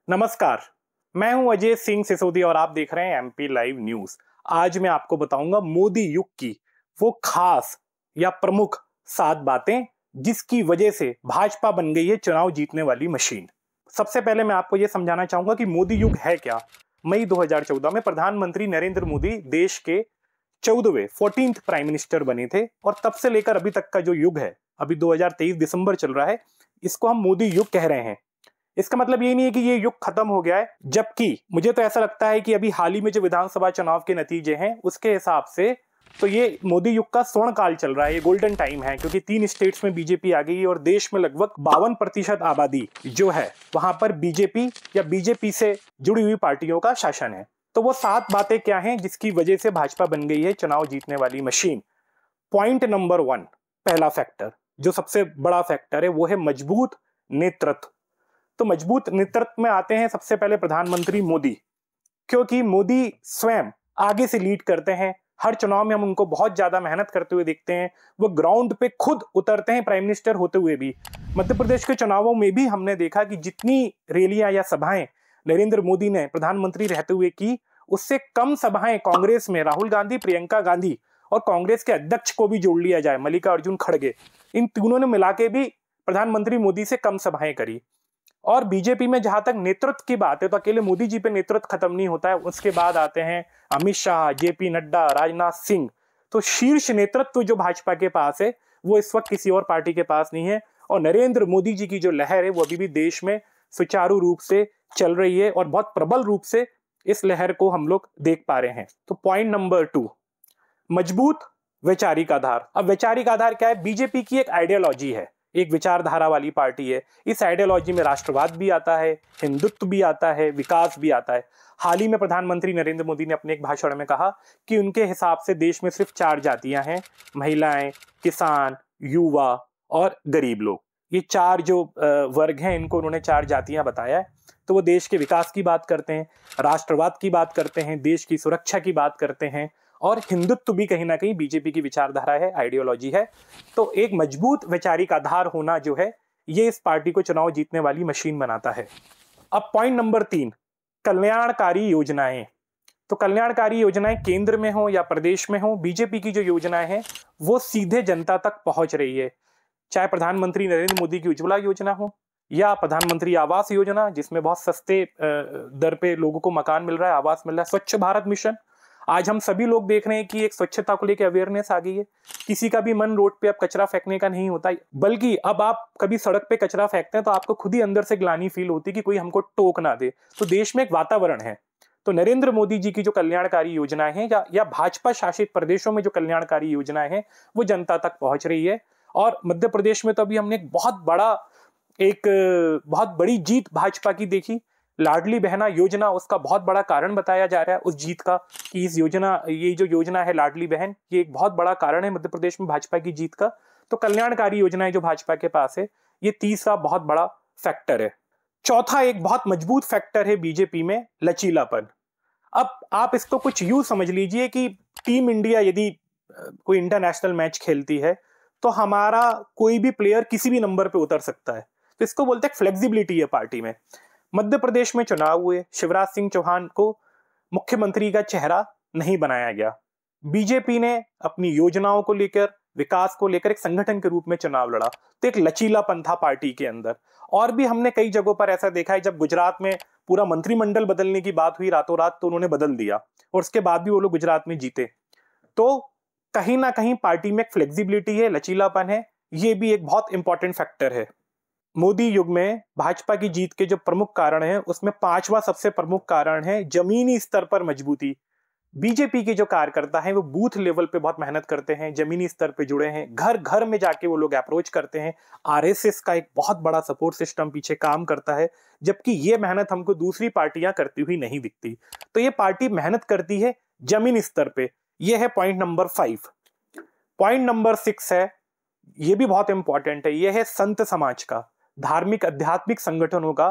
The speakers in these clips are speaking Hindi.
नमस्कार, मैं हूं अजय सिंह सिसोदिया और आप देख रहे हैं एमपी लाइव न्यूज। आज मैं आपको बताऊंगा मोदी युग की वो खास या प्रमुख 7 बातें जिसकी वजह से भाजपा बन गई है चुनाव जीतने वाली मशीन। सबसे पहले मैं आपको यह समझाना चाहूंगा कि मोदी युग है क्या। मई 2014 में प्रधानमंत्री नरेंद्र मोदी देश के 14वें 14th प्राइम मिनिस्टर बने थे और तब से लेकर अभी तक का जो युग है, अभी 2023 दिसंबर चल रहा है, इसको हम मोदी युग कह रहे हैं। इसका मतलब ये नहीं है कि ये युग खत्म हो गया है, जबकि मुझे तो ऐसा लगता है कि अभी हाल ही में जो विधानसभा चुनाव के नतीजे हैं उसके हिसाब से तो ये मोदी युग का स्वर्ण काल चल रहा है, ये गोल्डन टाइम है, क्योंकि 3 स्टेट्स में बीजेपी आ गई है और देश में लगभग 52% आबादी जो है वहां पर बीजेपी या बीजेपी से जुड़ी हुई पार्टियों का शासन है। तो वो 7 बातें क्या हैं जिसकी वजह से भाजपा बन गई है चुनाव जीतने वाली मशीन। पॉइंट नंबर 1, पहला फैक्टर जो सबसे बड़ा फैक्टर है वो है मजबूत नेतृत्व। तो मजबूत नेतृत्व में आते हैं सबसे पहले प्रधानमंत्री मोदी, क्योंकि मोदी स्वयं आगे से लीड करते हैं। हर चुनाव में हम उनको बहुत ज्यादा मेहनत करते हुए देखते हैं, वो ग्राउंड पे खुद उतरते हैं प्राइम मिनिस्टर होते हुए भी। मध्य प्रदेश के चुनावों में भी हमने देखा कि जितनी रैलियां या सभाएं नरेंद्र मोदी ने प्रधानमंत्री रहते हुए की, उससे कम सभाएं कांग्रेस में राहुल गांधी, प्रियंका गांधी और कांग्रेस के अध्यक्ष को भी जोड़ लिया जाए, मल्लिकार्जुन खड़गे, इन तीनों ने मिला के भी प्रधानमंत्री मोदी से कम सभाएं करी। और बीजेपी में जहां तक नेतृत्व की बात है तो अकेले मोदी जी पे नेतृत्व खत्म नहीं होता है, उसके बाद आते हैं अमित शाह, जेपी नड्डा, राजनाथ सिंह। तो शीर्ष नेतृत्व जो भाजपा के पास है वो इस वक्त किसी और पार्टी के पास नहीं है, और नरेंद्र मोदी जी की जो लहर है वो अभी भी देश में सुचारू रूप से चल रही है और बहुत प्रबल रूप से इस लहर को हम लोग देख पा रहे हैं। तो पॉइंट नंबर 2, मजबूत वैचारिक आधार। अब वैचारिक आधार क्या है? बीजेपी की एक आइडियोलॉजी है, एक विचारधारा वाली पार्टी है। इस आइडियोलॉजी में राष्ट्रवाद भी आता है, हिंदुत्व भी आता है, विकास भी आता है। हाल ही में प्रधानमंत्री नरेंद्र मोदी ने अपने एक भाषण में कहा कि उनके हिसाब से देश में सिर्फ 4 जातियां हैं, महिलाएं, किसान, युवा और गरीब लोग। ये 4 जो वर्ग हैं, इनको उन्होंने 4 जातियां बताया है। तो वो देश के विकास की बात करते हैं, राष्ट्रवाद की बात करते हैं, देश की सुरक्षा की बात करते हैं, और हिंदुत्व भी कहीं ना कहीं बीजेपी की विचारधारा है, आइडियोलॉजी है। तो एक मजबूत वैचारिक आधार होना जो है ये इस पार्टी को चुनाव जीतने वाली मशीन बनाता है। अब पॉइंट नंबर 3, कल्याणकारी योजनाएं। तो कल्याणकारी योजनाएं केंद्र में हो या प्रदेश में हो, बीजेपी की जो योजनाएं हैं वो सीधे जनता तक पहुंच रही है। चाहे प्रधानमंत्री नरेंद्र मोदी की उज्ज्वला योजना हो या प्रधानमंत्री आवास योजना, जिसमें बहुत सस्ते दर पे लोगों को मकान मिल रहा है, आवास मिल रहा है, स्वच्छ भारत मिशन। आज हम सभी लोग देख रहे हैं कि एक स्वच्छता को लेकर अवेयरनेस आ गई है। किसी का भी मन रोड पे अब कचरा फेंकने का नहीं होता, बल्कि अब आप कभी सड़क पे कचरा फेंकते हैं तो आपको खुद ही अंदर से ग्लानि फील होती है कि कोई हमको टोक ना दे। तो देश में एक वातावरण है। तो नरेंद्र मोदी जी की जो कल्याणकारी योजनाएं हैं या भाजपा शासित प्रदेशों में जो कल्याणकारी योजनाएं हैं वो जनता तक पहुंच रही है। और मध्य प्रदेश में तो अभी हमने एक बहुत बड़ी जीत भाजपा की देखी। लाडली बहना योजना उसका बहुत बड़ा कारण बताया जा रहा है उस जीत का, कि ये जो योजना है लाडली बहन, ये एक बहुत बड़ा कारण है मध्य प्रदेश में भाजपा की जीत का। तो कल्याणकारी योजनाएं जो भाजपा के पास है, ये तीसरा बहुत बड़ा फैक्टर है। चौथा एक बहुत मजबूत फैक्टर है बीजेपी में, लचीलापन। अब आप इसको कुछ यूं समझ लीजिए कि टीम इंडिया यदि कोई इंटरनेशनल मैच खेलती है तो हमारा कोई भी प्लेयर किसी भी नंबर पे उतर सकता है। तो इसको बोलते हैं फ्लेक्सिबिलिटी है पार्टी में। मध्य प्रदेश में चुनाव हुए, शिवराज सिंह चौहान को मुख्यमंत्री का चेहरा नहीं बनाया गया। बीजेपी ने अपनी योजनाओं को लेकर, विकास को लेकर एक संगठन के रूप में चुनाव लड़ा। तो एक लचीलापन था पार्टी के अंदर। और भी हमने कई जगहों पर ऐसा देखा है, जब गुजरात में पूरा मंत्रिमंडल बदलने की बात हुई रातों रात, तो उन्होंने बदल दिया और उसके बाद भी वो लोग गुजरात में जीते। तो कहीं ना कहीं पार्टी में एक फ्लेक्सिबिलिटी है, लचीलापन है, ये भी एक बहुत इंपॉर्टेंट फैक्टर है। मोदी युग में भाजपा की जीत के जो प्रमुख कारण है उसमें 5वां सबसे प्रमुख कारण है जमीनी स्तर पर मजबूती। बीजेपी के जो कार्यकर्ता हैं वो बूथ लेवल पे बहुत मेहनत करते हैं, जमीनी स्तर पे जुड़े हैं, घर घर में जाके वो लोग अप्रोच करते हैं। आरएसएस का एक बहुत बड़ा सपोर्ट सिस्टम पीछे काम करता है, जबकि ये मेहनत हमको दूसरी पार्टियां करती हुई नहीं दिखती। तो ये पार्टी मेहनत करती है जमीनी स्तर पे। ये है पॉइंट नंबर 5। पॉइंट नंबर 6 है, ये भी बहुत इंपॉर्टेंट है, ये है संत समाज का, धार्मिक आध्यात्मिक संगठनों का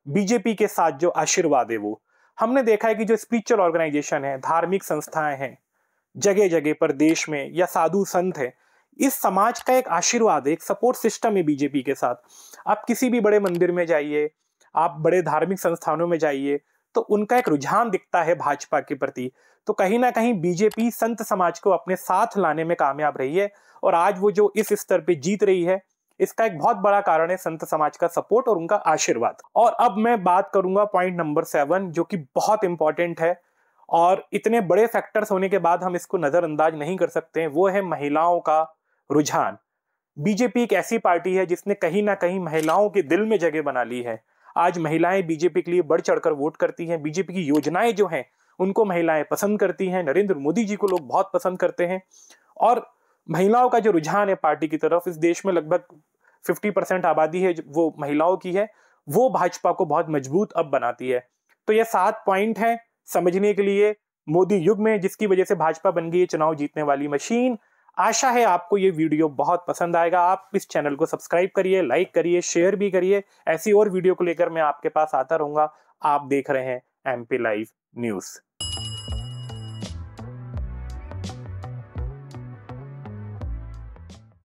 बीजेपी के साथ जो आशीर्वाद है। वो हमने देखा है कि जो स्पिरिचुअल ऑर्गेनाइजेशन है, धार्मिक संस्थाएं हैं जगह जगह पर देश में, या साधु संत है, इस समाज का एक आशीर्वाद है, एक सपोर्ट सिस्टम है बीजेपी के साथ। आप किसी भी बड़े मंदिर में जाइए, आप बड़े धार्मिक संस्थानों में जाइए तो उनका एक रुझान दिखता है भाजपा के प्रति। तो कहीं ना कहीं बीजेपी संत समाज को अपने साथ लाने में कामयाब रही है और आज वो जो इस स्तर पे जीत रही है, इसका एक बहुत बड़ा कारण है संत समाज का सपोर्ट और उनका आशीर्वाद। और अब मैं बात करूंगा पॉइंट नंबर 7, जो कि बहुत इंपॉर्टेंट है और इतने बड़े फैक्टर्स होने के बाद हम इसको नजरअंदाज नहीं कर सकते हैं। वो है महिलाओं का रुझान। बीजेपी एक ऐसी पार्टी है जिसने कहीं ना कहीं महिलाओं के दिल में जगह बना ली है। आज महिलाएं बीजेपी के लिए बढ़ चढ़कर वोट करती हैं। बीजेपी की योजनाएं जो हैं उनको महिलाएं पसंद करती हैं। नरेंद्र मोदी जी को लोग बहुत पसंद करते हैं और महिलाओं का जो रुझान है पार्टी की तरफ, इस देश में लगभग 50% आबादी है वो महिलाओं की है, वो भाजपा को बहुत मजबूत अब बनाती है। तो ये 7 पॉइंट हैं समझने के लिए मोदी युग में, जिसकी वजह से भाजपा बन गई है चुनाव जीतने वाली मशीन। आशा है आपको ये वीडियो बहुत पसंद आएगा। आप इस चैनल को सब्सक्राइब करिए, लाइक करिए, शेयर भी करिए। ऐसी और वीडियो को लेकर मैं आपके पास आता रहूंगा। आप देख रहे हैं एमपी लाइव न्यूज।